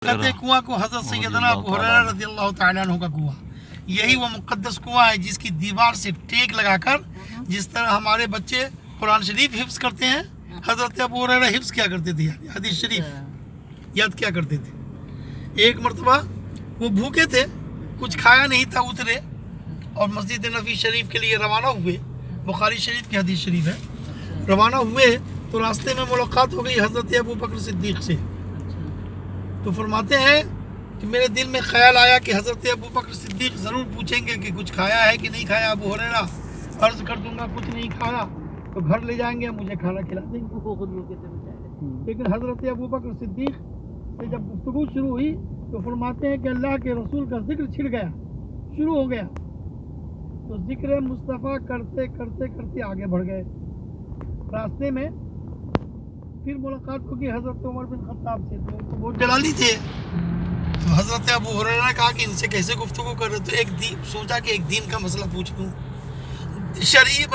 कहते हैं कुआं को हजरत सैयदना अबू हुरैरा रज़ी अल्लाह तआला अन्हु का कुआं, यही वो मुक़द्दस कुआं है जिसकी दीवार से टेक लगाकर जिस तरह हमारे बच्चे कुरान शरीफ हिफ्ज़ करते हैं, हजरत अबू हुरैरा हिफ्ज़ क्या करते थे, हदीस शरीफ याद क्या करते थे। एक मरतबा वो भूखे थे, कुछ खाया नहीं था, उतरे और मस्जिद नबी शरीफ के लिए रवाना हुए। बुखारी शरीफ की हदीस शरीफ है। रवाना हुए तो रास्ते में मुलाकात हो गई हज़रत अबू बकर सिद्दीक़ से। तो फरमाते हैं कि मेरे दिल में ख्याल आया कि हज़रत अबू बकर सिद्दीक़ ज़रूर पूछेंगे कि कुछ खाया है कि नहीं खाया। अबू हुरैरा अर्ज़ कर दूंगा कुछ नहीं खाया तो घर ले जाएंगे, मुझे खाना खिला देंगे। लेकिन हज़रत अबू बकर सिद्दीक़ से जब गुफ्तगू शुरू हुई तो फरमाते हैं कि अल्लाह के रसूल का जिक्र छिड़ गया, शुरू हो गया। तो जिक्र मुस्तफ़ा करते करते करते आगे बढ़ गए। रास्ते में फिर मुलाकात होगी हज़रत उमर बिन खत्ताब से, तो उनको बहुत जलाली थे। तो हज़रत अबू हुरैरा ने कहा कि इनसे कैसे गुफ्तगू कर रहे, तो सोचा कि एक दीन का मसला पूछ लूँ। शरई